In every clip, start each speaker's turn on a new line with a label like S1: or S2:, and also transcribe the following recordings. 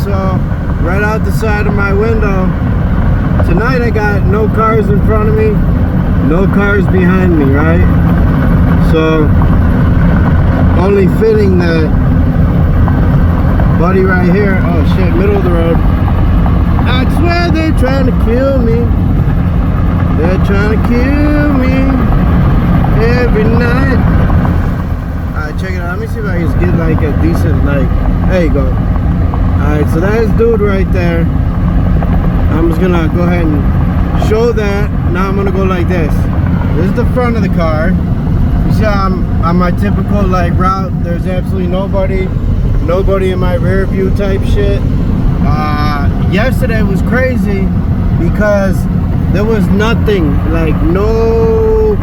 S1: so right out the side of my window. Tonight I got no cars in front of me, no cars behind me, right? So only fitting that buddy right here. Oh shit, middle of the road. I swear they're trying to kill me. They're trying to kill me every night. Alright, check it out. Let me see if I can just get like a decent, like, there you go. Alright, so that's dude right there. I'm just gonna go ahead and show that. Now I'm gonna go like this. This is the front of the car. You see I'm on my typical like route. There's absolutely nobody in my rear view type shit. Yesterday was crazy because there was nothing, like no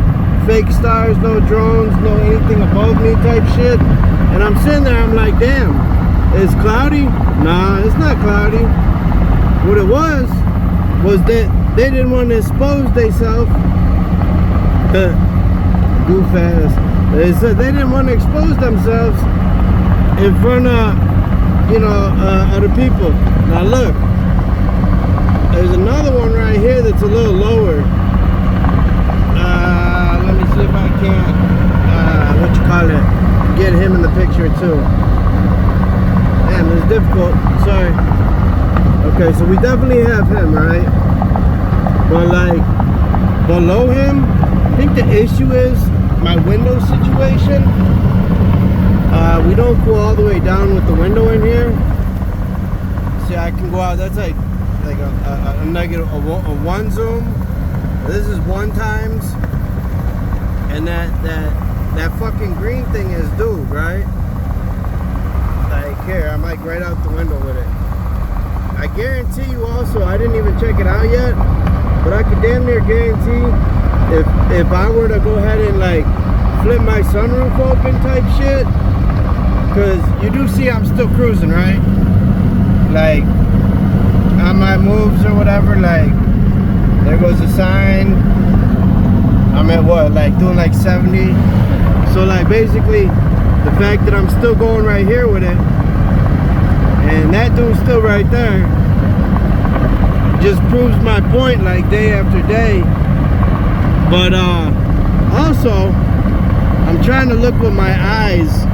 S1: fake stars, no drones, no anything above me type shit. And I'm sitting there, I'm like, damn, it's cloudy? Nah, it's not cloudy. What it was that they didn't want to expose themselves. Goof ass. They said they didn't want to expose themselves in front of, you know, other people. Now look, there's another one right here that's a little lower. Let me see if I can, what you call it, get him in the picture too. Damn, it's difficult, sorry. Okay, so we definitely have him, right? But like, below him, I think the issue is my window situation. We don't go all the way down with the window in here. See, I can go out, that's like a negative, a one zoom. This is 1 times. And that fucking green thing is dude, right? Like here, I'm like right out the window with it. I guarantee you also, I didn't even check it out yet, but I could damn near guarantee if I were to go ahead and like flip my sunroof open type shit, because you do see I'm still cruising, right? Like on my moves or whatever, like there goes the sign. I'm at what, like doing like 70. So like basically the fact that I'm still going right here with it and that dude's still right there just proves my point like day after day. But also I'm trying to look with my eyes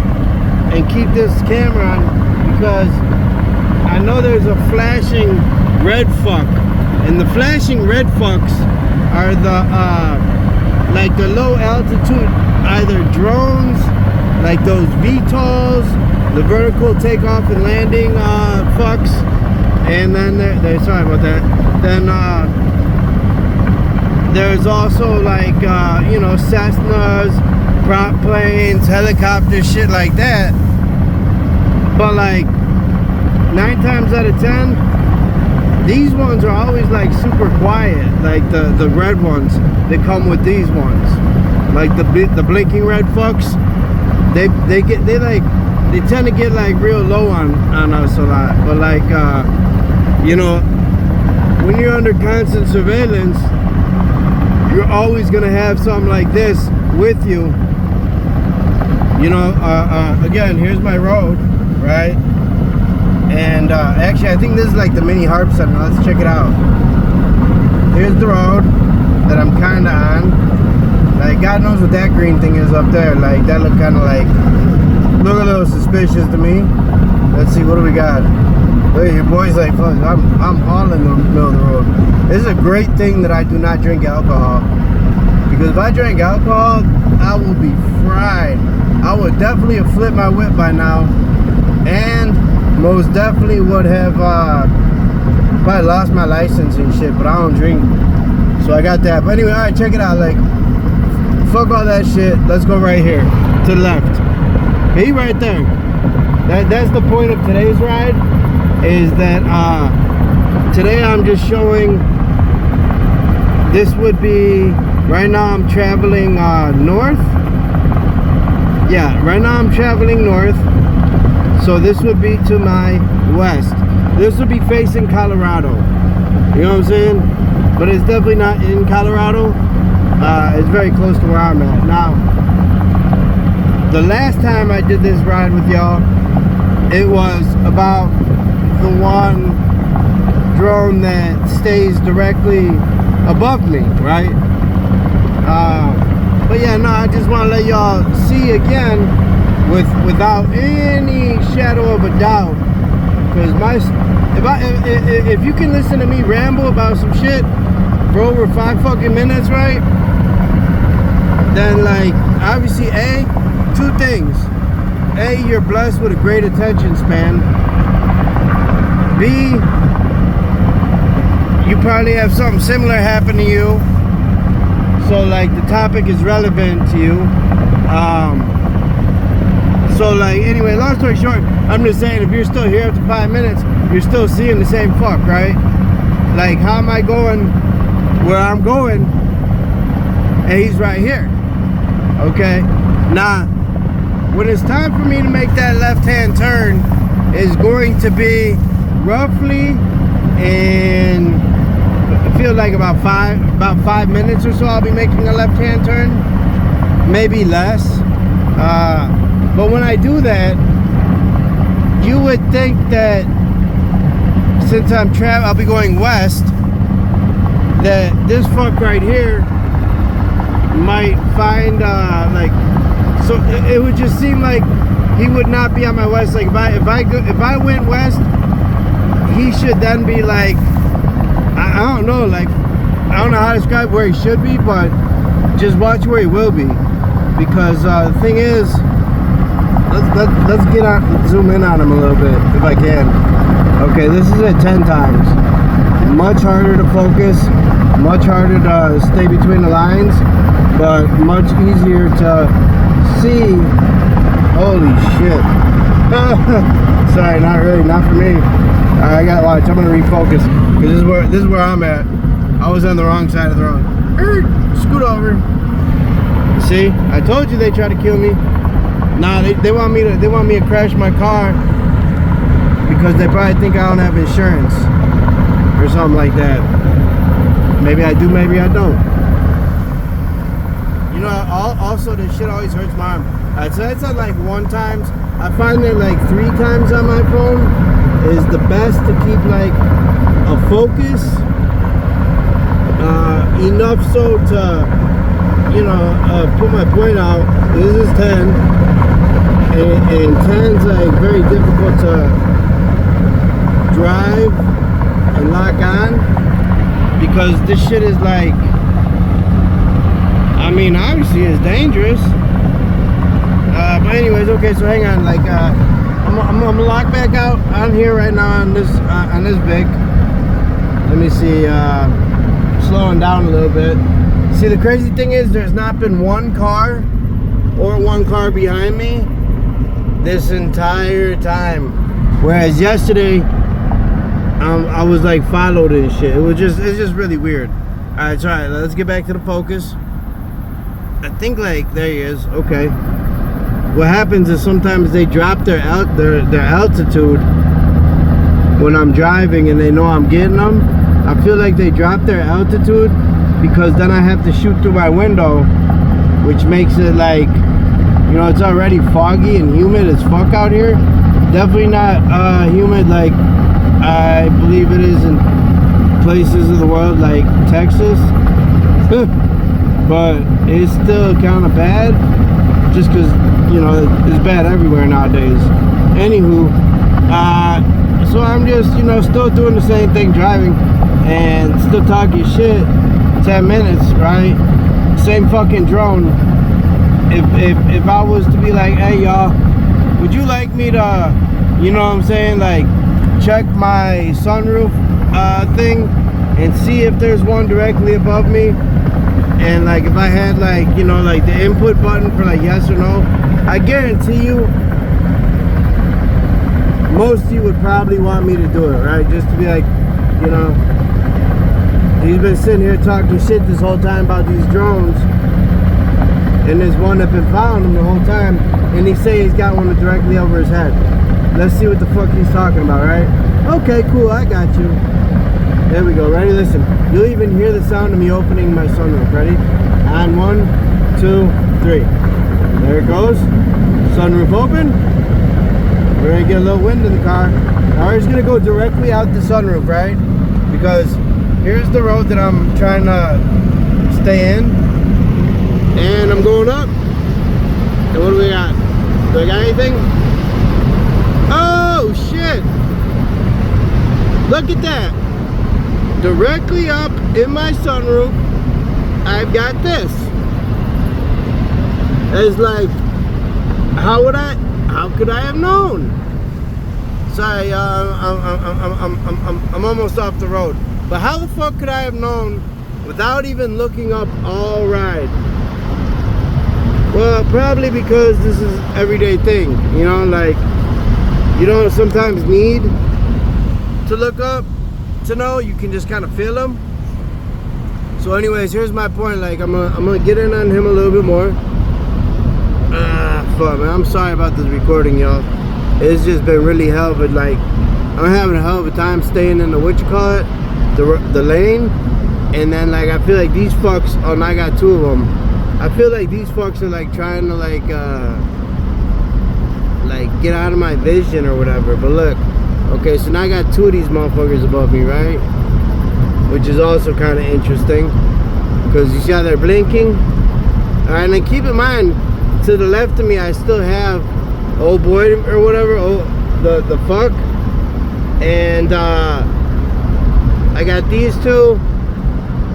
S1: and keep this camera on because I know there's a flashing red fuck, and the flashing red fucks are the like the low altitude, either drones, like those VTOLs, the vertical takeoff and landing fucks, and then there's sorry about that. Then there's also like you know, Cessnas, prop planes, helicopters, shit like that. But like 9 times out of 10, these ones are always like super quiet, like the red ones that come with these ones, like the blinking red fucks. They tend to get like real low on us a lot. But like you know, when you're under constant surveillance, you're always gonna have something like this with you. You know, again, here's my road, right? And actually I think this is like the mini harp center. Let's check it out. Here's the road that I'm kinda on. Like God knows what that green thing is up there. Like that look kinda like, look a little suspicious to me. Let's see, what do we got? Look, your boy's like, fuck, I'm all in the middle of the road. This is a great thing that I do not drink alcohol. Because if I drank alcohol, I will be fried. I would definitely have flipped my whip by now. And most definitely would have probably lost my license and shit, but I don't drink, so I got that. But anyway, all right, check it out. Like, fuck all that shit. Let's go right here to the left. He right there. That's the point of today's ride, is that today I'm just showing. This would be, right now I'm traveling north. Yeah, right now I'm traveling north. So this would be to my west. This would be facing Colorado. You know what I'm saying? But it's definitely not in Colorado. It's very close to where I'm at. Now, the last time I did this ride with y'all, it was about the one drone that stays directly above me, right? But yeah, no, I just want to let y'all see again without any shadow of a doubt, because if you can listen to me ramble about some shit for over 5 fucking minutes, right? Then, like, obviously, two things. A, you're blessed with a great attention span. B, you probably have something similar happen to you. So, like, the topic is relevant to you. So, like, anyway, long story short, I'm just saying, if you're still here after 5 minutes, you're still seeing the same fuck, right? Like, how am I going where I'm going? And he's right here. Okay? Now, when it's time for me to make that left-hand turn, is going to be roughly in, I feel like about five minutes or so, I'll be making a left-hand turn. Maybe less. But when I do that, you would think that since I'll be going west, that this fuck right here might find like, so it would just seem like he would not be on my west. Like if I went west, he should then be like, I don't know, like, I don't know how to describe where he should be, but just watch where he will be, because the thing is, let's get on, zoom in on him a little bit if I can. Okay, this is at 10 times. Much harder to focus, much harder to stay between the lines, but much easier to see. Holy shit. Sorry, not really, not for me. I got watch. I'm gonna refocus because this is where I'm at. I was on the wrong side of the road. Scoot over. See, I told you they tried to kill me. Nah, they want me to crash my car because they probably think I don't have insurance or something like that. Maybe I do, maybe I don't. You know, also this shit always hurts my arm. So that's at like 1 time. I find that like 3 times on my phone is the best to keep like a focus enough so to, you know, put my point out. This is 10, and 10's like very difficult to drive and lock on, because this shit is like, I mean, obviously it's dangerous. But anyways, okay, so hang on, like, I'm gonna lock back out on here right now on this Vic. Let me see, slowing down a little bit. See, the crazy thing is there's not been one car or one car behind me this entire time. Whereas yesterday, I was like followed and shit. It's just really weird. Alright, so alright, let's get back to the focus. I think like, there he is, okay. What happens is sometimes they drop their altitude when I'm driving and they know I'm getting them. I feel like they drop their altitude because then I have to shoot through my window, which makes it like, you know, it's already foggy and humid as fuck out here. Definitely not humid like I believe it is in places of the world like Texas. But it's still kind of bad, just because, you know, it's bad everywhere nowadays. Anywho, so I'm just, you know, still doing the same thing, driving and still talking shit. 10 minutes, right? Same fucking drone. If I was to be like, hey y'all, would you like me to, you know what I'm saying, like, check my sunroof thing and see if there's one directly above me? And like, if I had like, you know, like the input button for like yes or no, I guarantee you most of you would probably want me to do it, right? Just to be like, you know, he's been sitting here talking shit this whole time about these drones, and there's one that's been following him the whole time, and he say he's got one directly over his head. Let's see what the fuck he's talking about, right? Okay, cool, I got you. There we go, ready? Listen, you'll even hear the sound of me opening my sunroof. Ready? On 1, 2, 3. There it goes. Sunroof open. We're gonna get a little wind in the car. Now we're just gonna go directly out the sunroof, right? Because here's the road that I'm trying to stay in. And I'm going up. And what do we got? Do I got anything? Oh shit! Look at that! Directly up in my sunroof, I've got this. It's like, how could I have known? Sorry, I'm almost off the road. But how the fuck could I have known without even looking up all ride? Well, probably because this is an everyday thing, you know, like, you don't sometimes need to look up to know, you can just kind of feel them. So anyways, here's my point, like, I'm gonna get in on him a little bit more. Fuck, man, I'm sorry about this recording, y'all. It's just been really hell of a, like, I'm having a hell of a time staying in the, what you call it, the lane. And then, like, I feel like these fucks, oh, and I got two of them. I feel like these fucks are like trying to like get out of my vision or whatever. But look, okay, so now I got two of these motherfuckers above me, right? Which is also kind of interesting, because you see how they're blinking. All right, and then keep in mind, to the left of me, I still have old boy or whatever, the fuck, and I got these two.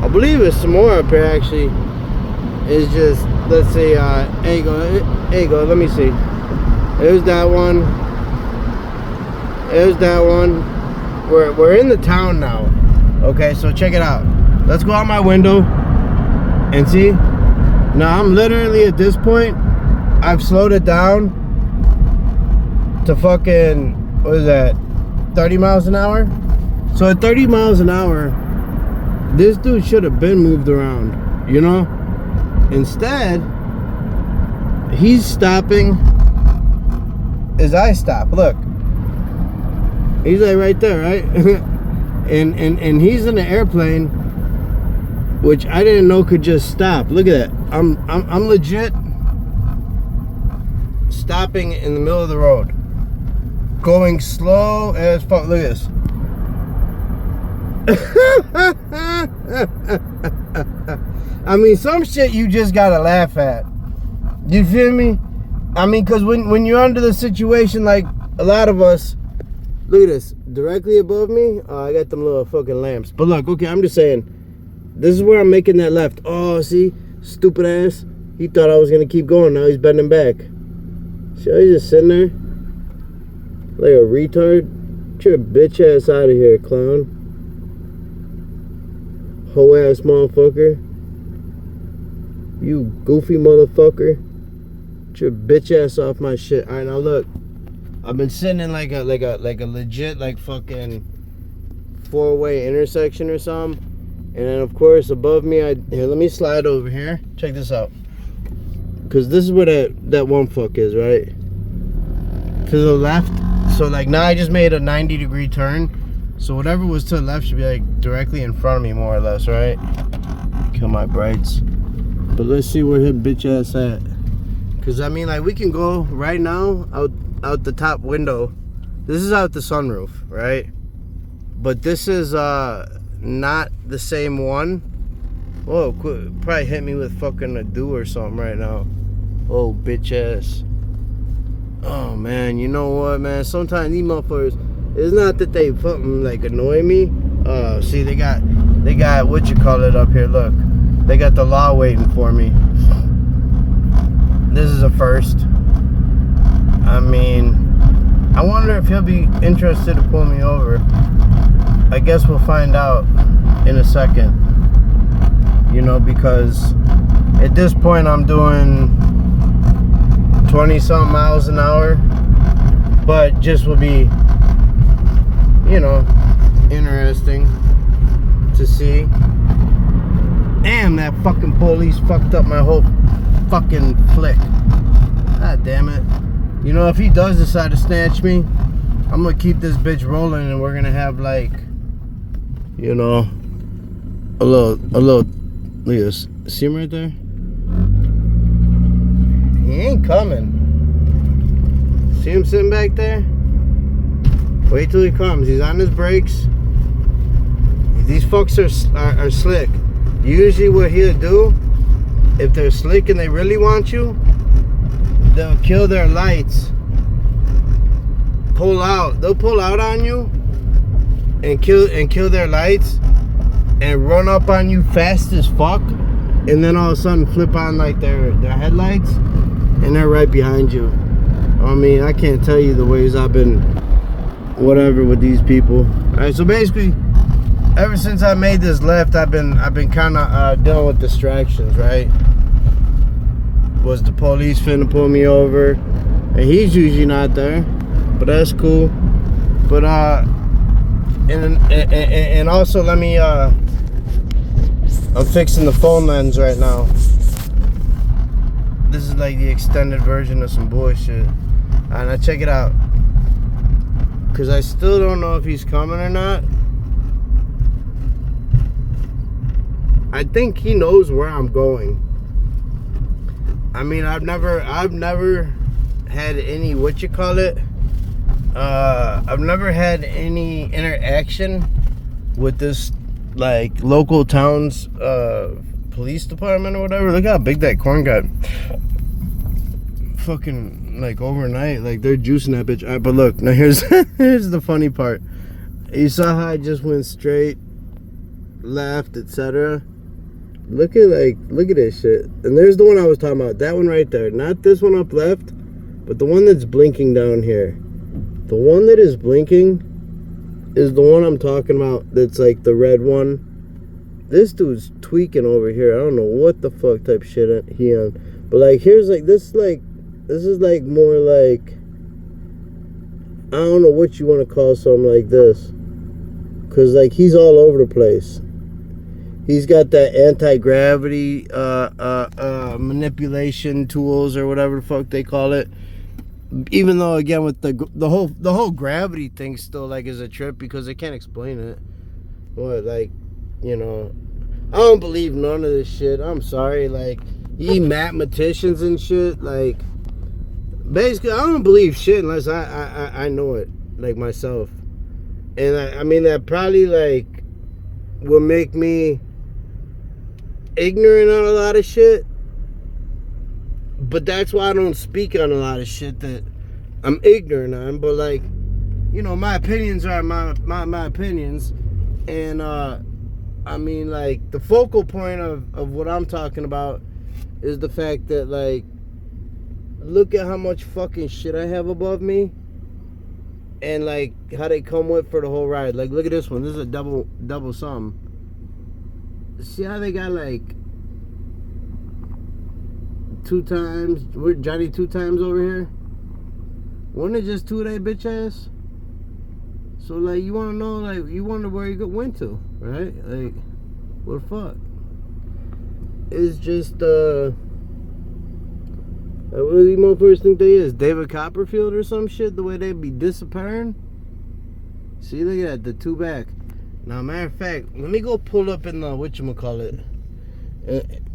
S1: I believe it's some more up here actually. It's just, let's see, there you go, let me see. There's that one. There's that one. We're in the town now. Okay, so check it out. Let's go out my window and see. Now I'm literally at this point, I've slowed it down to fucking, what is that, 30 miles an hour? So at 30 miles an hour, this dude should have been moved around, you know? Instead, he's stopping as I stop. Look, he's like right there, right? and he's in an airplane, which I didn't know could just stop. Look at that. I'm legit stopping in the middle of the road, going slow as fuck. Look at this. I mean, some shit you just gotta laugh at. You feel me? I mean, because when you're under the situation like a lot of us, look at this. Directly above me, I got them little fucking lamps. But look, okay, I'm just saying, this is where I'm making that left. Oh, see? Stupid ass. He thought I was gonna keep going. Now he's bending back. See how he's just sitting there? Like a retard? Get your bitch ass out of here, clown. Hoe ass motherfucker. You goofy motherfucker. Get your bitch ass off my shit. Alright, now look. I've been sitting in like a legit like fucking four-way intersection or something. And then of course above me, here, let me slide over here. Check this out. Cause this is where that one fuck is, right? To the left. So like now I just made a 90-degree turn. So whatever was to the left should be like directly in front of me, more or less, right? Kill my brights. But let's see where his bitch ass at. Cause I mean, like, we can go right now out the top window. This is out the sunroof, right? But this is not the same one. Whoa, probably hit me with fucking a do or something right now. Oh, bitch ass. Oh man, you know what, man? Sometimes these motherfuckers, it's not that they fucking like annoy me. See, they got what you call it up here. Look, they got the law waiting for me. This is a first. I mean, I wonder if he'll be interested to pull me over. I guess we'll find out in a second. You know, because at this point I'm doing 20-something miles an hour, but just will be, you know, interesting to see. Damn, that fucking police fucked up my whole fucking flick. God damn it. You know, if he does decide to snatch me, I'm gonna keep this bitch rolling and we're gonna have like, you know, a little, look at this. See him right there? He ain't coming. See him sitting back there? Wait till he comes. He's on his brakes. These fucks are slick. Usually what he'll do, if they're slick and they really want you, they'll kill their lights, pull out. They'll pull out on you and kill their lights and run up on you fast as fuck, and then all of a sudden flip on like their headlights, and they're right behind you. I mean, I can't tell you the ways I've been whatever with these people. All right, so basically, ever since I made this left, I've been kind of dealing with distractions, right? Was the police finna pull me over? And he's usually not there, but that's cool. But and also let me I'm fixing the phone lens right now. This is like the extended version of some bullshit. And now check it out, because I still don't know if he's coming or not. I think he knows where I'm going. I mean, I've never had any, I've never had any interaction with this like local town's police department or whatever. Look how big that corn got. Fucking like overnight, like they're juicing that bitch. All right, but look, now here's here's the funny part. You saw how I just went straight, left, etc. Look at this shit. And there's the one I was talking about. That one right there. Not this one up left, but the one that's blinking down here. The one that is blinking is the one I'm talking about. That's like the red one. This dude's tweaking over here. I don't know what the fuck type shit he on. But like here's like this is like more like, I don't know what you want to call something like this. Cause like he's all over the place. He's got that anti-gravity manipulation tools or whatever the fuck they call it. Even though again with the whole gravity thing still like is a trip because they can't explain it. What, like, you know, I don't believe none of this shit. I'm sorry, like ye mathematicians and shit, like basically I don't believe shit unless I know it like myself. And I mean that probably like will make me ignorant on a lot of shit, but that's why I don't speak on a lot of shit that I'm ignorant on. But like, you know, my opinions are my opinions, and I mean like the focal point of what I'm talking about is the fact that like, look at how much fucking shit I have above me, and like how they come with for the whole ride. Like look at this one. This is a double something. See how they got like 2 times? We're Johnny 2 times over here. Wasn't it just 2 of that bitch ass? So like you wanna know, like you wonder where you went to, right? Like what the fuck? It's just what do these motherfuckers think they is? David Copperfield or some shit? The way they be disappearing? See, look at that, the 2 back. Now, matter of fact, let me go pull up in the whatchamacallit.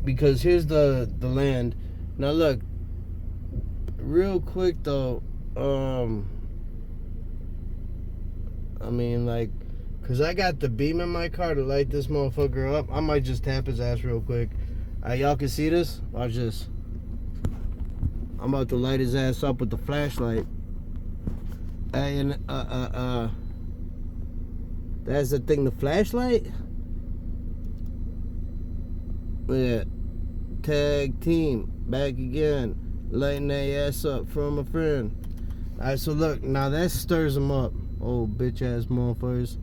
S1: Because here's the land. Now, look. Real quick, though. I mean, like, because I got the beam in my car to light this motherfucker up. I might just tap his ass real quick. Y'all can see this? Watch this. I'm about to light his ass up with the flashlight. And, that's the thing, the flashlight? Yeah. Tag team. Back again. Lighting their ass up from a friend. Alright, so look. Now that stirs them up. Old bitch ass motherfuckers.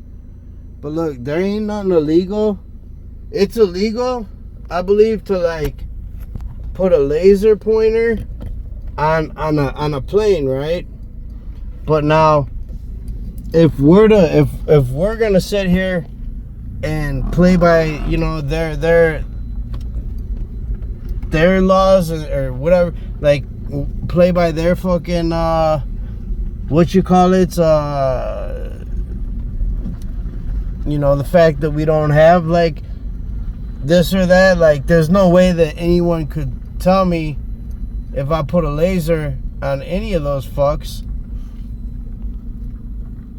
S1: But look, there ain't nothing illegal. It's illegal, I believe, to like put a laser pointer on a plane, right? But now if we're gonna sit here and play by, you know, their laws or whatever, like play by their fucking what you call it, you know, the fact that we don't have like this or that, like there's no way that anyone could tell me if I put a laser on any of those fucks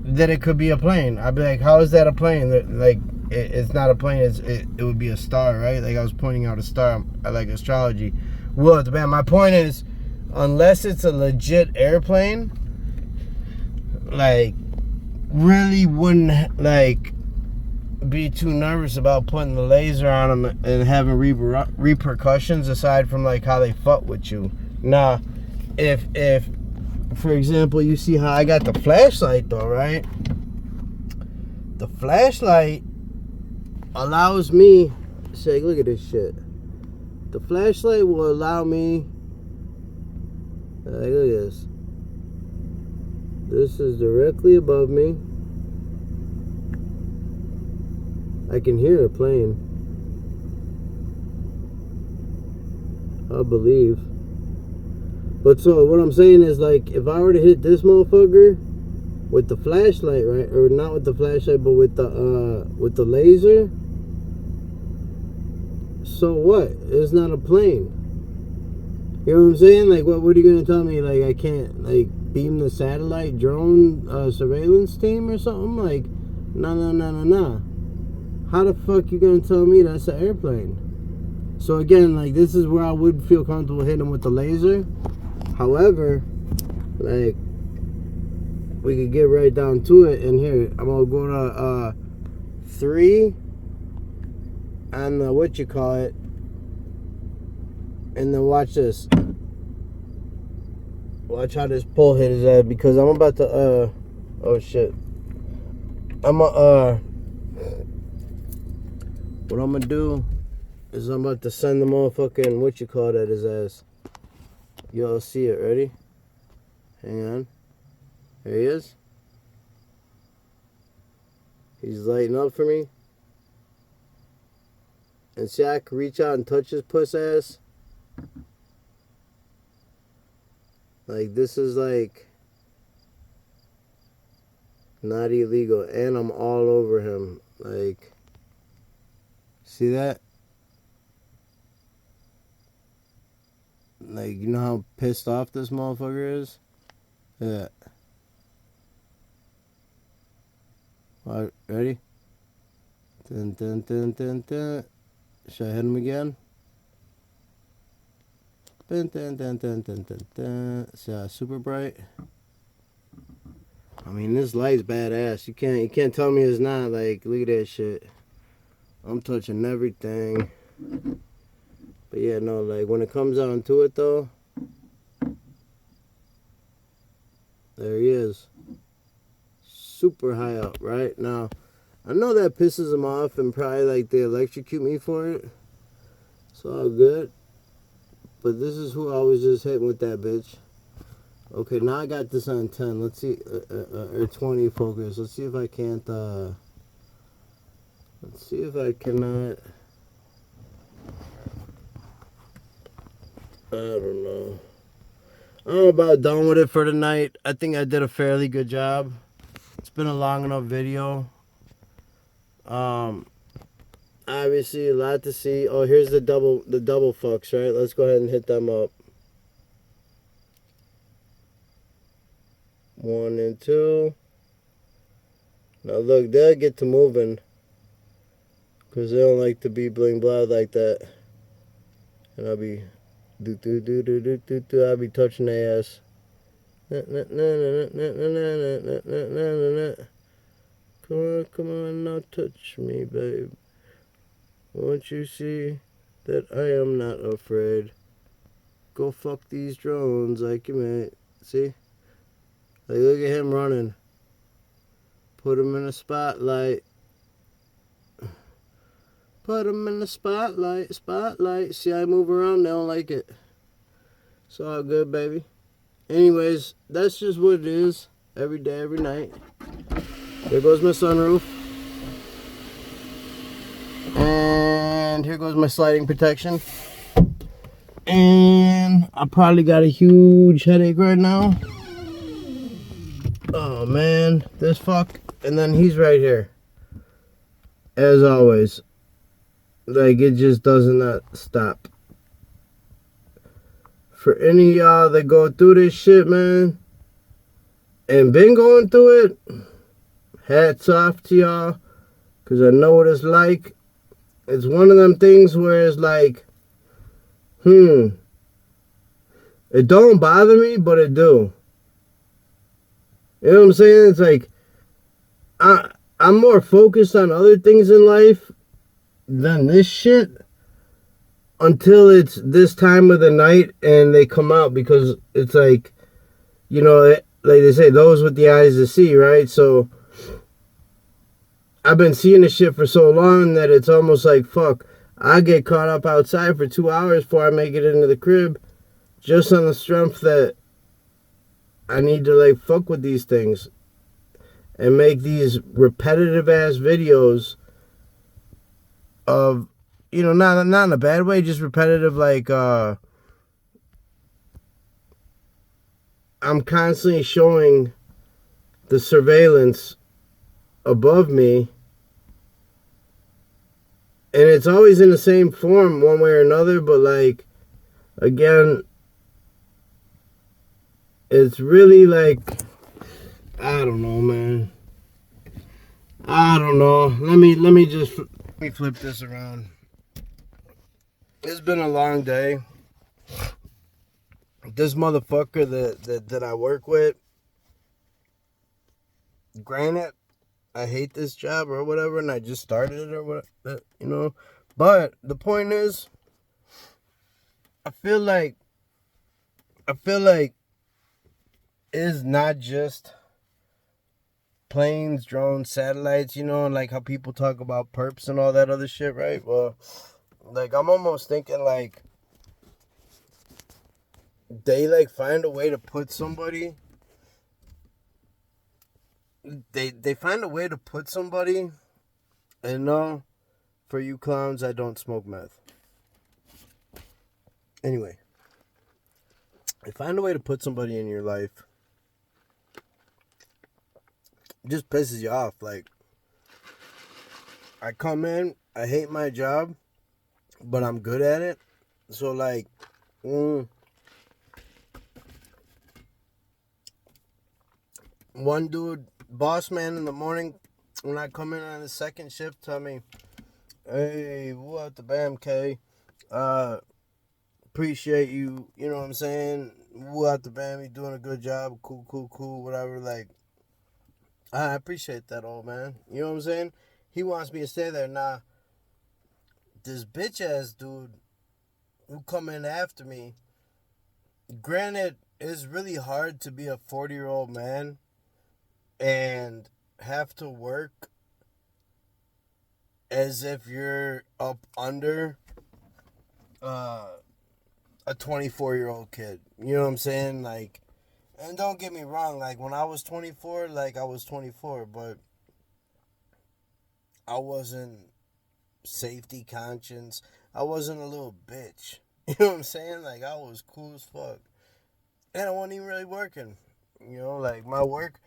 S1: that it could be a plane. I'd be like, how is that a plane? Like, it's not a plane. It would be a star, right? Like I was pointing out a star. I like astrology. Well, man, my point is, unless it's a legit airplane, like, really wouldn't like be too nervous about putting the laser on them and having repercussions aside from like how they fuck with you. Now, if for example, you see how I got the flashlight though, right? The flashlight allows me, say, look at this shit. The flashlight will allow me, look at this. This is directly above me. I can hear a plane, I believe. But so what I'm saying is, like, if I were to hit this motherfucker with the flashlight, right, or not with the flashlight, but with the laser, so what? It's not a plane. You know what I'm saying? Like, what are you gonna tell me? Like, I can't like beam the satellite drone surveillance team or something? Like, no. How the fuck you gonna tell me that's an airplane? So again, like, this is where I would feel comfortable hitting them with the laser. However, like, we could get right down to it. And here, I'm gonna go to 3 on the and then watch this. Watch how this pole hit his ass, because I'm about to oh shit. What I'm gonna do is I'm about to send the motherfucking at his ass. Y'all see it, ready? Hang on. There he is. He's lighting up for me. And see, I can reach out and touch his puss ass. Like, this is like not illegal, and I'm all over him. Like, see that? Like, you know how pissed off this motherfucker is? Yeah. Alright, ready? Dun, dun, dun, dun, dun. Should I hit him again? Dun, dun, dun, dun, dun, dun, dun. See how super bright? I mean, this light's badass. You can't tell me it's not. Like, look at that shit. I'm touching everything. But yeah, no, like, when it comes down to it though, there he is. Super high up, right? Now, I know that pisses him off and probably like they electrocute me for it. It's all good. But this is who I was just hitting with that bitch. Okay, now I got this on 10. Let's see, or 20 focus. Let's see if I can't, let's see if I cannot, I don't know. I'm about done with it for tonight. I think I did a fairly good job. It's been a long enough video. Obviously a lot to see. Oh, here's the double fucks, right? Let's go ahead and hit them up. 1 and 2. Now look, they'll get to moving, because they don't like to be bling blah like that. And I'll be I'll be touching their ass. Come on, now touch me, babe. Won't you see that I am not afraid? Go fuck these drones like you meant. See? Like, look at him running. Put him in the spotlight. Put him in the spotlight. See, I move around, they don't like it. It's all good, baby. Anyways, that's just what it is. Every day, every night. There goes my sunroof. And here goes my sliding protection. And I probably got a huge headache right now. Oh man, this fuck. And then he's right here. As always. Like, it just does not stop. For any of y'all that go through this shit, man, and been going through it, hats off to y'all, because I know what it's like. It's one of them things where it's like, it don't bother me, but it do. You know what I'm saying? It's like, I'm more focused on other things in life than this shit until it's this time of the night and they come out, because it's like, like they say, those with the eyes to see, right? So I've been seeing this shit for so long that it's almost like, fuck, I get caught up outside for 2 hours before I make it into the crib, just on the strength that I need to like fuck with these things and make these repetitive ass videos of, not in a bad way, just repetitive, like I'm constantly showing the surveillance above me, and it's always in the same form one way or another, but like, again, it's really like, I don't know, man. I don't know. Let me flip this around. It's been a long day. This motherfucker that I work with, granted, I hate this job or whatever, and I just started it or whatever, But the point is, I feel like it's not just planes, drones, satellites, and like how people talk about perps and all that other shit, right? Well, like, I'm almost thinking like they like find a way to put somebody. They find a way to put somebody, and no, for you clowns, I don't smoke meth. Anyway, they find a way to put somebody in your life. It just pisses you off. Like, I come in, I hate my job, but I'm good at it. So like, one dude, boss man in the morning, when I come in on the second shift, tell me, hey, what the bam, K? Appreciate you, you know what I'm saying? What the bam, you doing a good job, cool, whatever. Like, I appreciate that, old man. You know what I'm saying? He wants me to stay there. Nah, this bitch ass dude who come in after me, granted, it's really hard to be a 40-year-old man and have to work as if you're up under a 24-year-old kid. You know what I'm saying? Like, and don't get me wrong, like, when I was 24, like, I was 24, but I wasn't safety conscious. I wasn't a little bitch. You know what I'm saying? Like, I was cool as fuck. And I wasn't even really working. Like, my work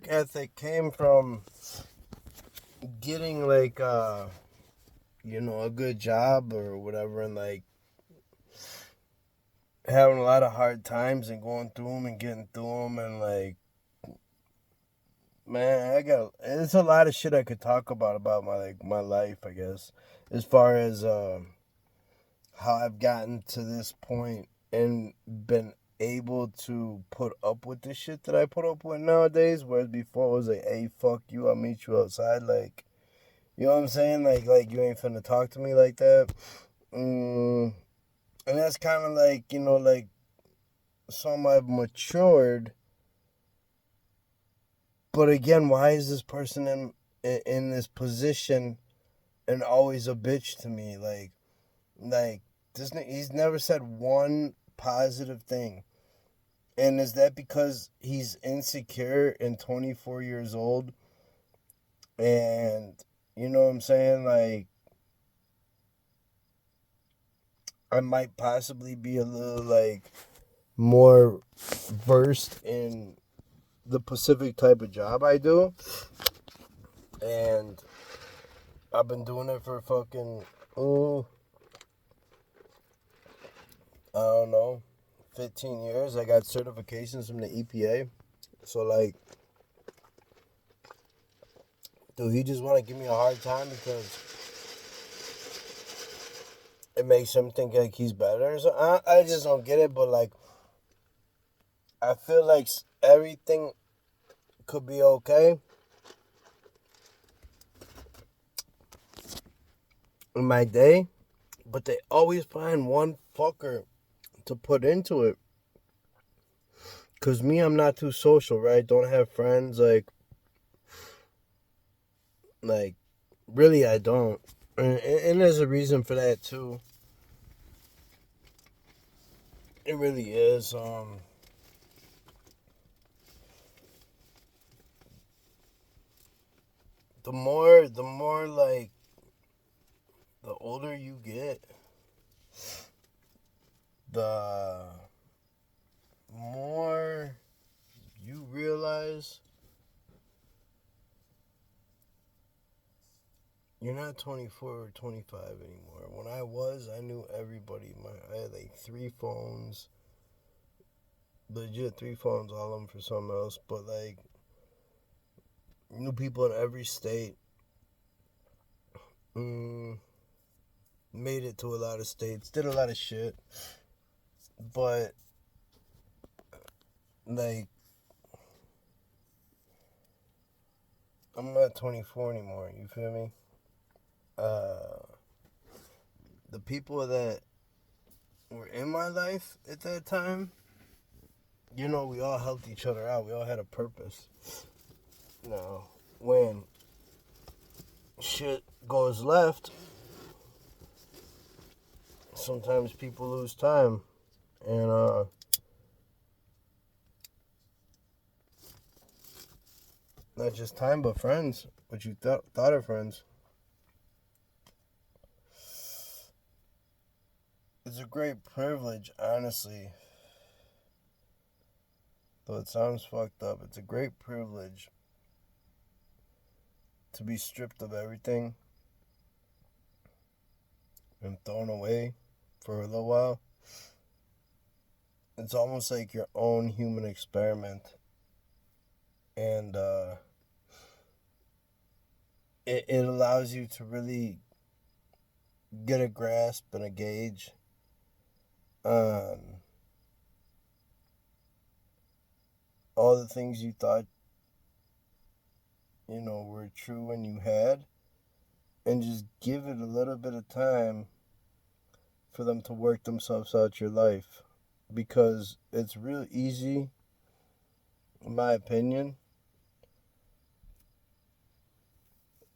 S1: ethic came from getting, like, a good job or whatever, and, like, having a lot of hard times and going through them and getting through them, and, like, man, it's a lot of shit I could talk about my life, I guess, as far as how I've gotten to this point and been able to put up with the shit that I put up with nowadays, whereas before it was like, hey, fuck you, I'll meet you outside, like, you know what I'm saying? Like you ain't finna talk to me like that. And that's kind of like, like, some I've matured. But again, why is this person in this position and always a bitch to me? Like this, he's never said one positive thing. And is that because he's insecure and 24 years old? And, you know what I'm saying? Like, I might possibly be a little, like, more versed in the specific type of job I do. And I've been doing it for fucking, I don't know, 15 years. I got certifications from the EPA. So, like, Do he just want to give me a hard time because it makes him think like he's better? So I just don't get it. But like, I feel like everything could be okay in my day, but they always find one fucker to put into it. Cause me, I'm not too social, right? Don't have friends, like really, I don't, and there's a reason for that too. It really is. The more like the older you get, the more you realize you're not 24 or 25 anymore. When I knew everybody. I had like 3 phones, legit 3 phones, all of them for something else. But like, knew people in every state. Made it to a lot of states, did a lot of shit. But like, I'm not 24 anymore. You feel me? The people that were in my life at that time, we all helped each other out. We all had a purpose. Now, when shit goes left, sometimes people lose time. And, not just time, but friends. What you thought are friends. It's a great privilege, honestly. Though it sounds fucked up, it's a great privilege to be stripped of everything and thrown away for a little while. It's almost like your own human experiment. And it allows you to really get a grasp and a gauge on all the things you thought, were true and you had, and just give it a little bit of time for them to work themselves out your life. Because it's real easy, in my opinion,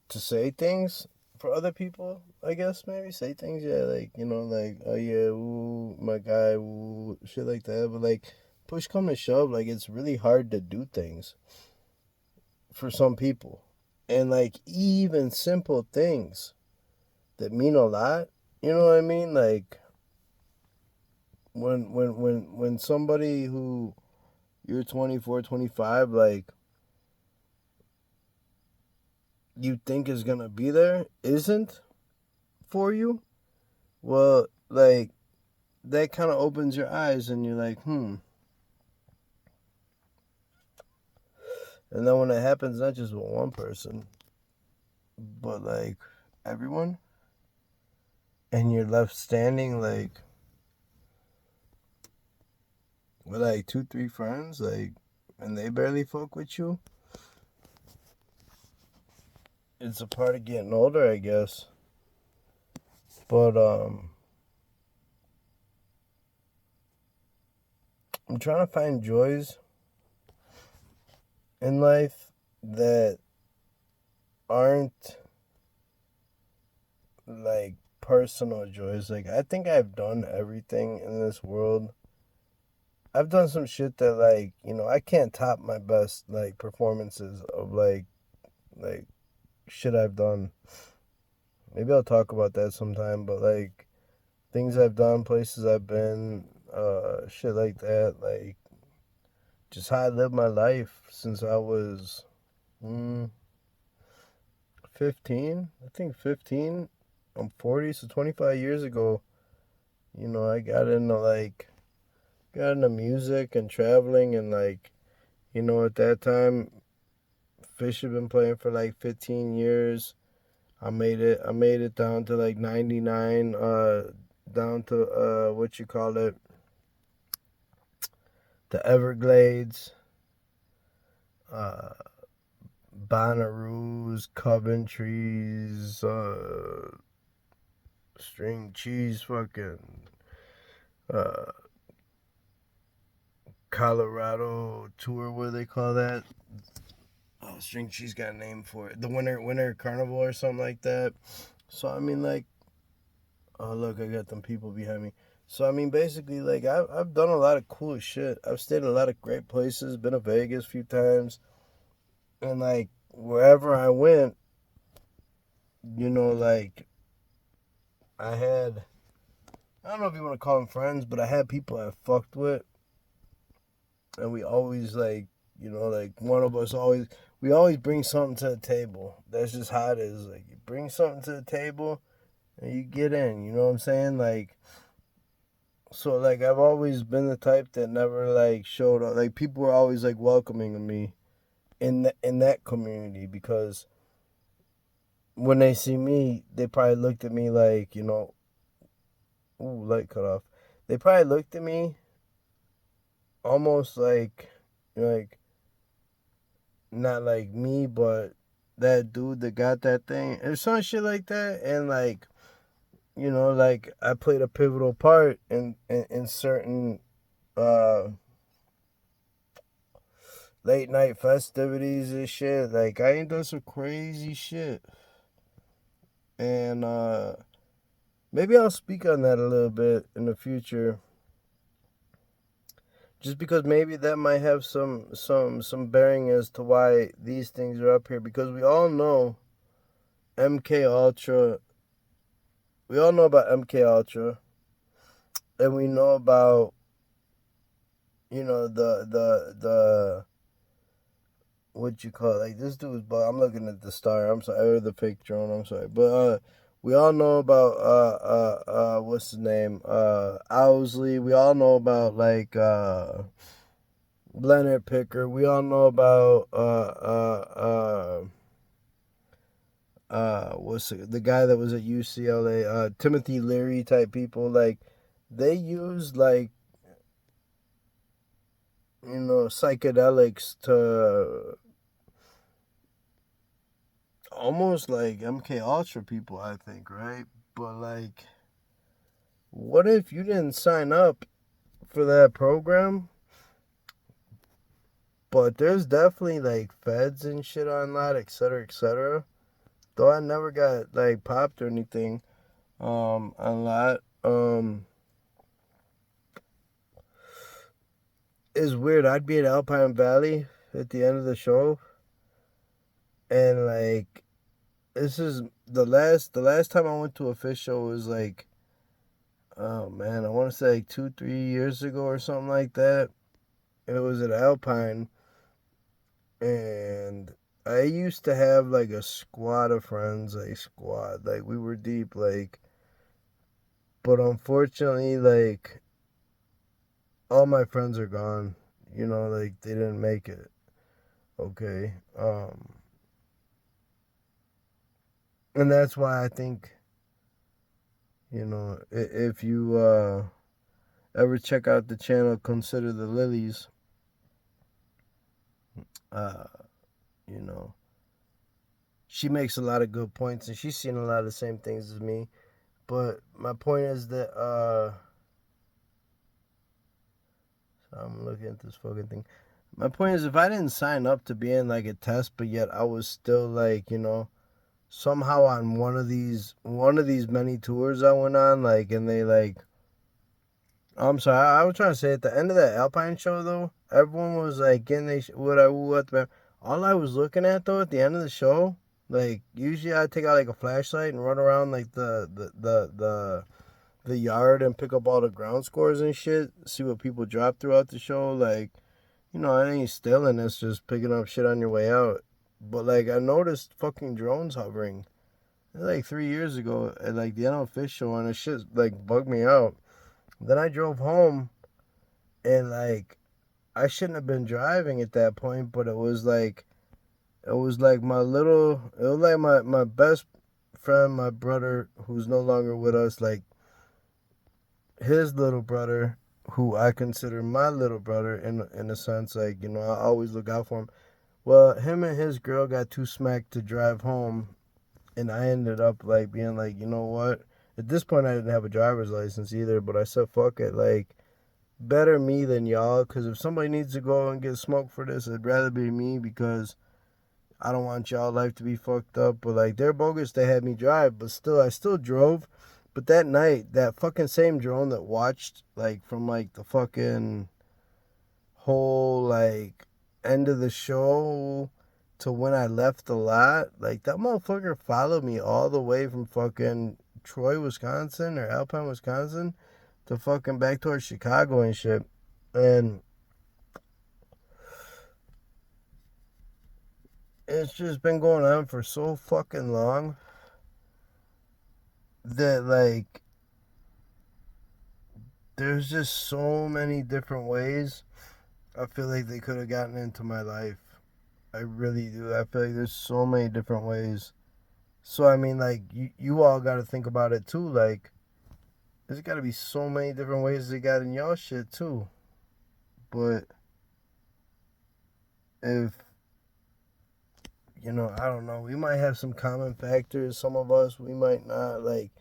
S1: to say things for other people, I guess, maybe. Say things, yeah, like, oh yeah, ooh, my guy, ooh, shit like that. But like, push come to shove, like, it's really hard to do things for some people. And like, even simple things that mean a lot, you know what I mean? Like, when somebody who you're 24, 25, like, you think is gonna be there isn't for you, well, like, that kind of opens your eyes and you're like, And then when it happens, not just with one person, but like everyone, and you're left standing like with like 2, 3 friends, like, and they barely fuck with you. It's a part of getting older, I guess. But I'm trying to find joys in life that aren't like personal joys. Like, I think I've done everything in this world. I've done some shit that, like, I can't top my best, like, performances of like shit I've done. Maybe I'll talk about that sometime. But like, things I've done, places I've been, shit like that, like, just how I lived my life since I was 15. I think 15. I'm 40, so 25 years ago, I got into music and traveling, and like, at that time, fish have been playing for like 15 years. I made it down to like 99, down to what you call it, the Everglades, uh, Bonnaroos, Coventries, string cheese, fucking uh, Colorado tour. What do they call that? Oh, string cheese got a name for it. The winter carnival or something like that. So I mean, like, oh look, I got them people behind me. So I mean, basically, like, I've done a lot of cool shit. I've stayed in a lot of great places. Been to Vegas a few times, and like wherever I went, like I don't know if you want to call them friends, but I had people I fucked with, and we always like, like one of us we always bring something to the table. That's just how it is. Like, you bring something to the table and you get in, you know what I'm saying? Like, so like I've always been the type that never like showed up. Like, people were always like welcoming of me in that community, because when they see me, they probably looked at me like, ooh, light cut off. They probably looked at me almost like not like me, but that dude that got that thing, or some shit like that. And like, like I played a pivotal part in certain late night festivities and shit. Like, I ain't done some crazy shit, and maybe I'll speak on that a little bit in the future. Just because maybe that might have some bearing as to why these things are up here. Because we all know MK Ultra. We all know about MK Ultra, and we know about the what you call it? Like, this dude's. But I'm looking at the star. I'm sorry, or the fake drone. I'm sorry, but we all know about what's his name? Owsley. We all know about like Leonard Picker. We all know about what's the guy that was at UCLA? Timothy Leary type people. Like, they use like psychedelics to almost like MK Ultra people, I think, right? But like, what if you didn't sign up for that program? But there's definitely like feds and shit on that, etc., etc. Though I never got like popped or anything on that. It's weird. I'd be at Alpine Valley at the end of the show, and like, this is the last time I went to a fish show was like, oh man, I want to say like 2-3 years ago or something like that. It was at Alpine, and I used to have like a squad of friends, like we were deep, like, but unfortunately, like, all my friends are gone. Like, they didn't make it. Okay. And that's why I think, if you ever check out the channel, Consider the Lilies, uh, you know, she makes a lot of good points, and she's seen a lot of the same things as me. But my point is that I'm looking at this fucking thing. My point is, if I didn't sign up to be in like a test, but yet I was still like, somehow on one of these many tours I went on, like, and they like, I'm sorry, I was trying to say, at the end of that Alpine show though, everyone was like getting what all I was looking at though at the end of the show, like, usually I take out like a flashlight and run around like the yard and pick up all the ground scores and shit, see what people drop throughout the show. Like, it ain't stealing, it's just picking up shit on your way out. But like, I noticed fucking drones hovering like 3 years ago at like the NL Fish show, and it shit like bugged me out. Then I drove home, and like, I shouldn't have been driving at that point, but it was like It was like my best friend, my brother, who's no longer with us, like his little brother, who I consider my little brother in a sense, like, I always look out for him. Well, him and his girl got too smacked to drive home, and I ended up like being like, you know what? At this point, I didn't have a driver's license either, but I said, fuck it, like, better me than y'all, because if somebody needs to go and get smoked for this, it'd rather be me, because I don't want y'all life to be fucked up. But like, they're bogus, they had me drive, but still, I still drove. But that night, that fucking same drone that watched, like, from like the fucking whole like end of the show to when I left the lot, like, that motherfucker followed me all the way from fucking Troy, Wisconsin, or Alpine, Wisconsin, to fucking back towards Chicago and shit. And it's just been going on for so fucking long that, like, there's just so many different ways I feel like they could have gotten into my life. I really do. I feel like there's so many different ways. So, I mean, like, you all got to think about it too. Like, there's got to be so many different ways they got in y'all shit too. But if, I don't know, we might have some common factors. Some of us, we might not. Like,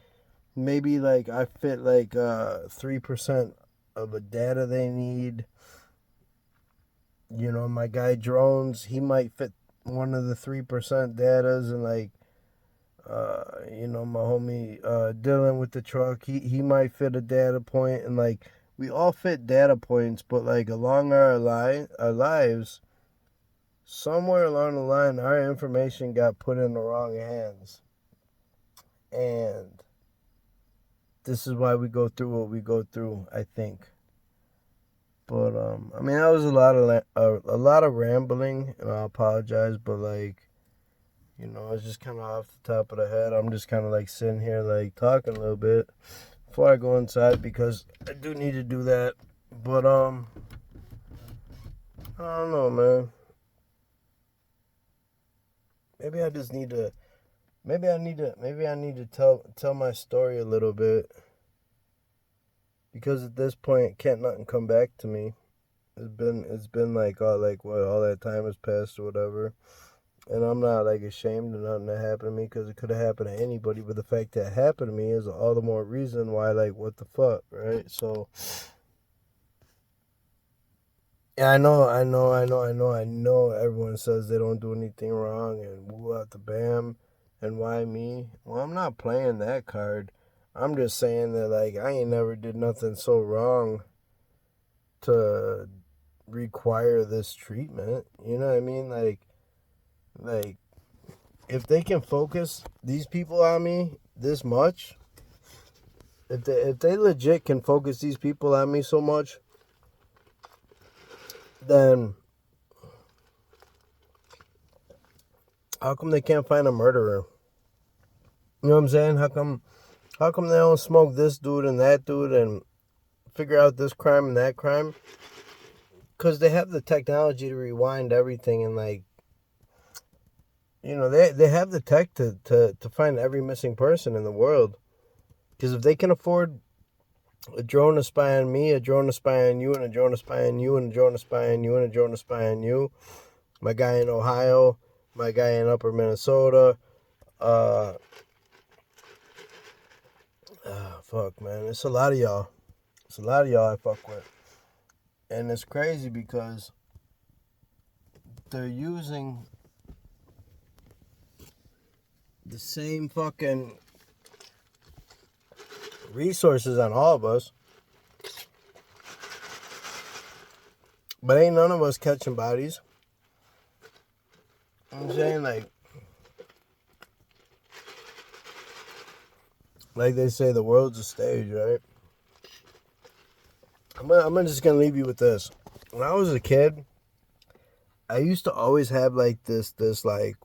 S1: maybe, like, I fit, like, 3% of the data they need. My guy Drones, he might fit one of the 3% datas, and like, my homie Dylan with the truck, he might fit a data point, and like, we all fit data points, but like, along our lives, somewhere along the line, our information got put in the wrong hands, and this is why we go through what we go through, I think. But I mean, that was a lot of rambling, and I apologize. But like, it's just kind of off the top of the head. I'm just kind of like sitting here, like, talking a little bit before I go inside, because I do need to do that. But I don't know, man. Maybe I just need to. Maybe I need to tell my story a little bit, because at this point, can't nothing come back to me. It's been like, all that time has passed or whatever, and I'm not like ashamed of nothing that happened to me, because it could have happened to anybody. But the fact that it happened to me is all the more reason why, like, what the fuck, right? So yeah, I know. Everyone says they don't do anything wrong, and woo out the bam, and why me? Well, I'm not playing that card. I'm just saying that, like, I ain't never did nothing so wrong to require this treatment. You know what I mean? Like, if they can focus these people on me this much, if they legit can focus these people on me so much, then how come they can't find a murderer? You know what I'm saying? How come they don't smoke this dude and that dude and figure out this crime and that crime? Because they have the technology to rewind everything, and like, they have the tech to find every missing person in the world. Because if they can afford a drone to spy on me, a drone to spy on you, and a drone to spy on you, and a drone to spy on you, and a drone to spy on you, my guy in Ohio, my guy in Upper Minnesota, fuck, man, it's a lot of y'all. It's a lot of y'all I fuck with. And it's crazy because they're using the same fucking resources on all of us, but ain't none of us catching bodies. You know what I'm saying? Like they say, the world's a stage, right? I'm just gonna leave you with this. When I was a kid, I used to always have like this like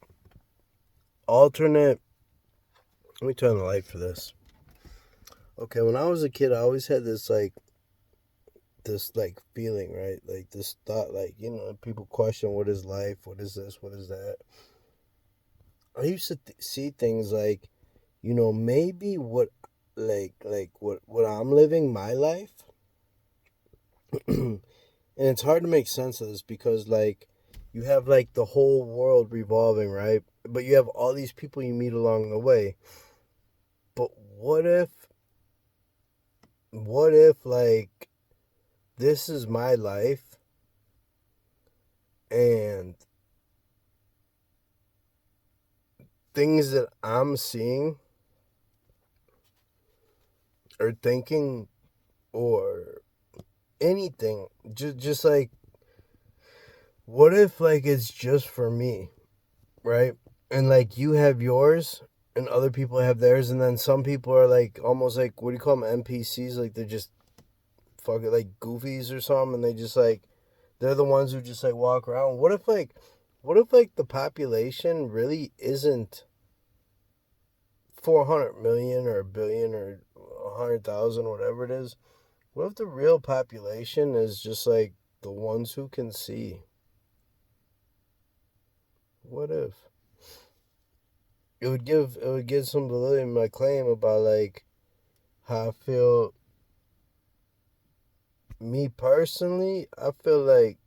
S1: alternate. Let me turn the light for this. Okay, when I was a kid, I always had this like this like feeling, right? Like this thought, like, people question, what is life, what is this, what is that. I used to see things like, maybe what, what I'm living my life. And it's hard to make sense of this because, like, you have like the whole world revolving, right? But you have all these people you meet along the way. But what if like this is my life, and things that I'm seeing or thinking or anything, just like, what if like it's just for me, right? And like you have yours and other people have theirs, and then some people are like almost like, what do you call them, NPCs? Like they're just fucking like goofies or something, and they just like, they're the ones who just like walk around. What if the population really isn't 400 million or a billion or 100,000, whatever it is? What if the real population is just like the ones who can see? What if? It would give some validity to my claim about like how I feel. Me personally, I feel like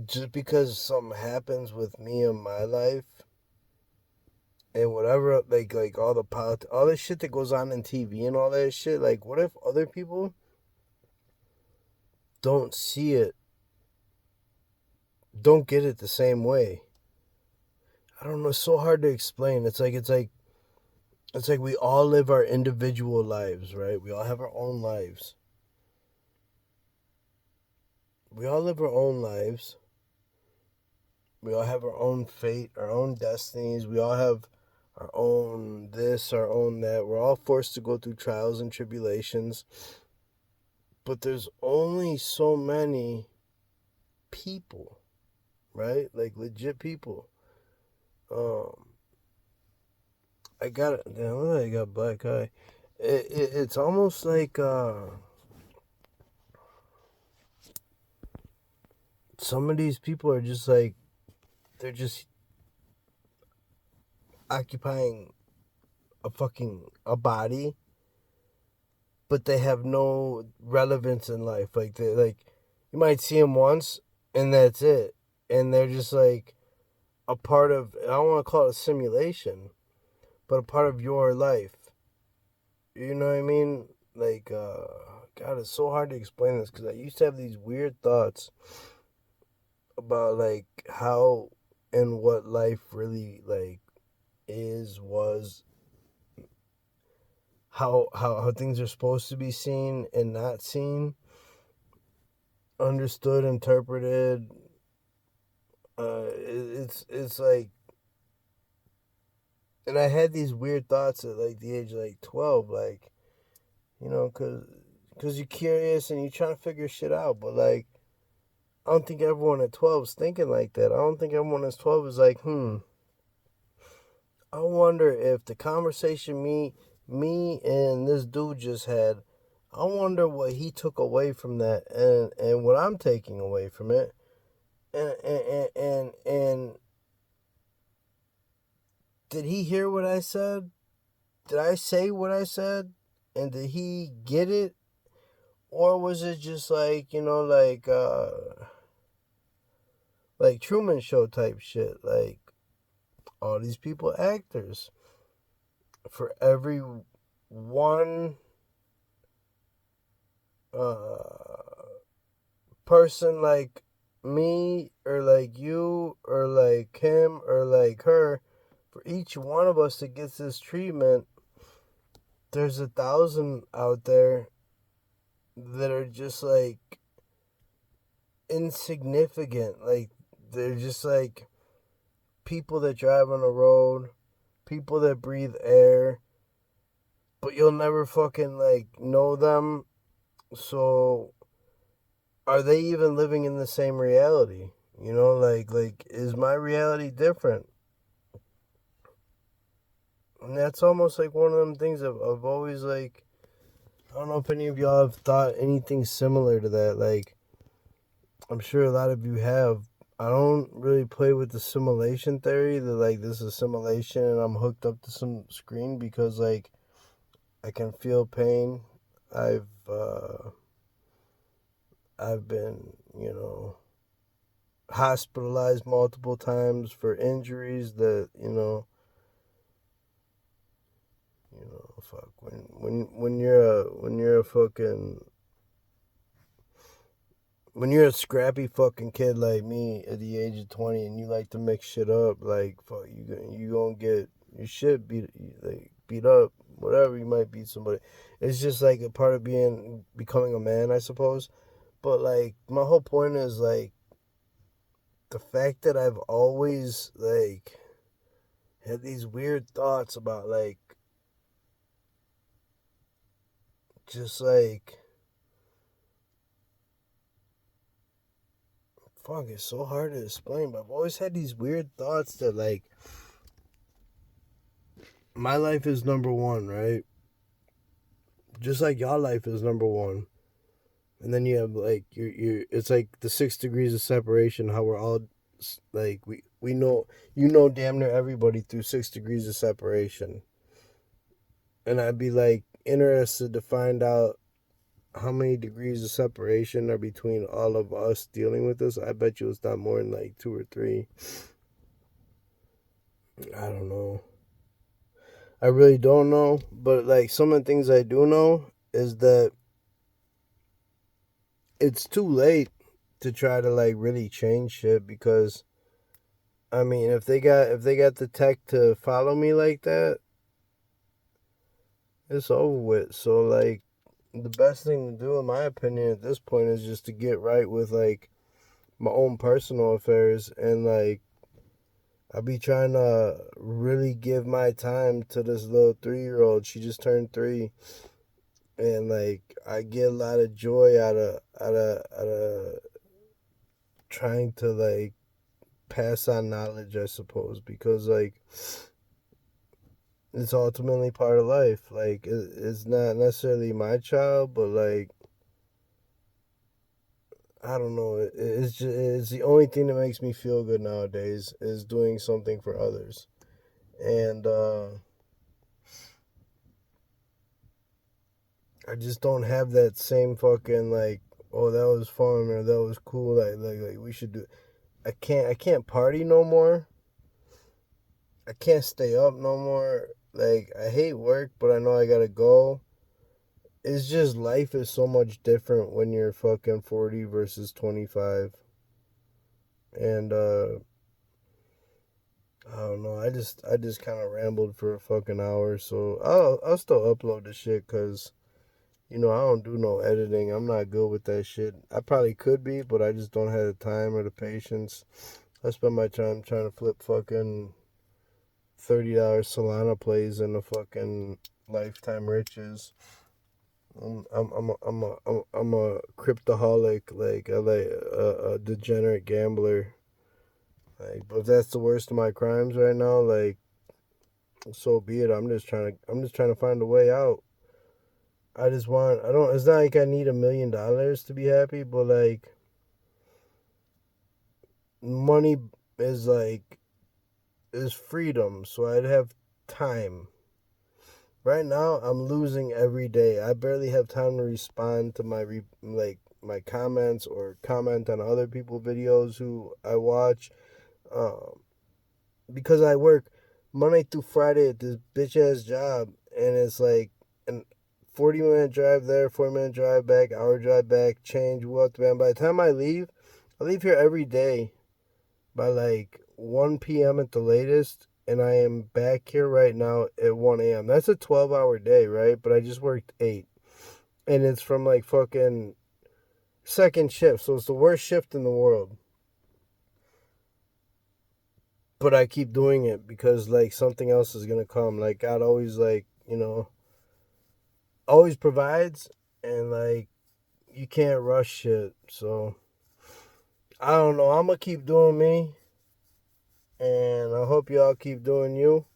S1: just because something happens with me in my life and whatever, like all this shit that goes on in TV and all that shit, like what if other people don't see it, don't get it the same way? I don't know. It's so hard to explain. It's like we all live our individual lives, right? We all have our own lives. We all live our own lives. We all have our own fate, our own destinies. We all have our own this, our own that. We're all forced to go through trials and tribulations. But there's only so many people, right? Like legit people. I got it. Damn, I got black eye. It's almost like some of these people are just like, they're just occupying a body, but they have no relevance in life. Like you might see them once and that's it, and they're just like a part of, I don't want to call it a simulation, but a part of your life. You know what I mean? Like, God, it's so hard to explain this because I used to have these weird thoughts about like how and what life really like was, how things are supposed to be seen and not seen, understood, interpreted. It's like, and I had these weird thoughts at like the age of like 12, like, because you're curious and you're trying to figure shit out, but like, I don't think everyone at 12 is thinking like that. I don't think everyone at 12 is like, I wonder if the conversation me and this dude just had, I wonder what he took away from that, and what I'm taking away from it. And did he hear what I said? Did I say what I said? And did he get it? Or was it just like, like Truman Show type shit? Like, all these people actors. For every one person like me, or like you, or like him, or like her, for each one of us that gets this treatment, there's 1,000 out there that are just like insignificant. Like, they're just like people that drive on the road, people that breathe air, but you'll never fucking like know them. So are they even living in the same reality? Like is my reality different? And that's almost like one of them things I've always like. I don't know if any of y'all have thought anything similar to that. Like, I'm sure a lot of you have. I don't really play with the simulation theory that like this is simulation and I'm hooked up to some screen because like I can feel pain. I've uh, I've been hospitalized multiple times for injuries that fuck when you're a fucking when you're a scrappy fucking kid like me at the age of 20 and you like to mix shit up, like fuck you gonna get your shit beat up, whatever. You might beat somebody. It's just like a part of becoming a man, I suppose. But like my whole point is like the fact that I've always like had these weird thoughts about like just like fuck, it's so hard to explain, but I've always had these weird thoughts that like my life is number one, right? Just like y'all life is number one. And then you have like you it's like the 6 degrees of separation, how we're all like we know damn near everybody through 6 degrees of separation. And I'd be like interested to find out how many degrees of separation are between all of us dealing with this. I bet you it's not more than like 2 or 3. I don't know. I really don't know. But like some of the things I do know is that it's too late to try to like really change shit because I mean if they got the tech to follow me like that, it's over with. So like the best thing to do in my opinion at this point is just to get right with like my own personal affairs and like I be trying to really give my time to this little 3-year-old. She just turned 3, and like I get a lot of joy out of trying to like pass on knowledge, I suppose, because like it's ultimately part of life. Like it's not necessarily my child, but like I don't know. It's the only thing that makes me feel good nowadays is doing something for others, and I just don't have that same fucking like, oh that was fun or that was cool. Like we should do. I can't party no more. I can't stay up no more. Like I hate work, but I know I gotta go. It's just life is so much different when you're fucking 40 versus 25. And I don't know. I just kind of rambled for a fucking hour, so I'll still upload the shit cuz I don't do no editing. I'm not good with that shit. I probably could be, but I just don't have the time or the patience. I spend my time trying to flip fucking $30 Solana plays into fucking lifetime riches. I'm a cryptoholic, like I like a degenerate gambler. Like, but if that's the worst of my crimes right now, like so be it. I'm just trying to find a way out. I don't. It's not like I need $1 million to be happy, but like money is like is freedom, so I'd have time. Right now, I'm losing every day. I barely have time to respond to my comments or comment on other people's videos who I watch, um, because I work Monday through Friday at this bitch ass job, and it's like an 40-minute drive there, 40-minute drive back, hour drive back, change, walk the van. By the time I leave here every day by like 1 p.m. at the latest, and I am back here right now at 1 a.m. That's a 12-hour day, right? But I just worked 8. And it's from like fucking second shift, so it's the worst shift in the world. But I keep doing it because like something else is gonna come. Like God always like, always provides, and like you can't rush shit. So I don't know. I'm gonna keep doing me, and I hope y'all keep doing you.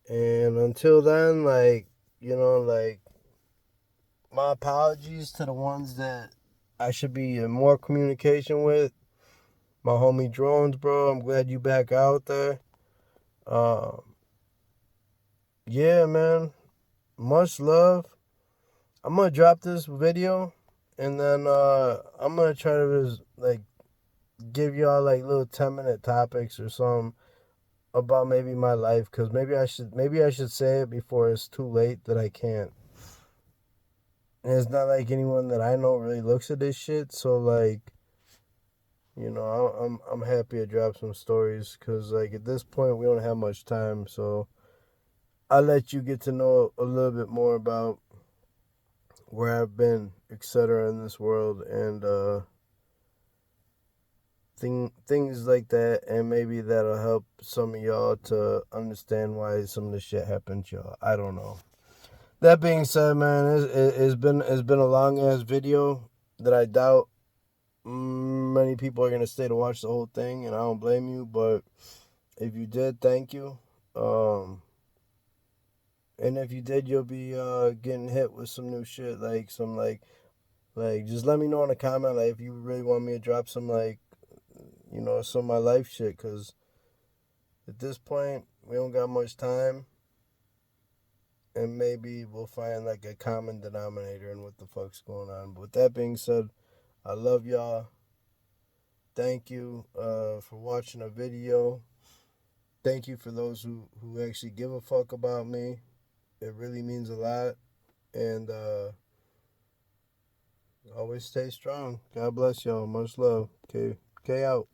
S1: And until then, like, you know, like, my apologies to the ones that I should be in more communication with. My homie Drones, bro, I'm glad you back out there. Um, yeah, man. Much love. I'm gonna drop this video, and then I'm gonna try to just, like, give y'all like little 10-minute topics or something about maybe my life, cause maybe I should say it before it's too late that I can't. And it's not like anyone that I know really looks at this shit, so like, you know, I'm happy to drop some stories, cause like at this point we don't have much time, so I'll let you get to know a little bit more about where I've been, etc. in this world, and things like that, and maybe that'll help some of y'all to understand why some of this shit happened to y'all. I don't know. That being said, man, it's been a long ass video that I doubt many people are gonna stay to watch the whole thing, and I don't blame you. But if you did, thank you. And if you did, you'll be getting hit with some new shit, like some like just let me know in a comment, like if you really want me to drop some, like, you know, some of my life shit, cause at this point we don't got much time, and maybe we'll find like a common denominator in what the fuck's going on. But with that being said, I love y'all. Thank you for watching a video. Thank you for those who actually give a fuck about me. It really means a lot. And always stay strong. God bless y'all. Much love. Okay out.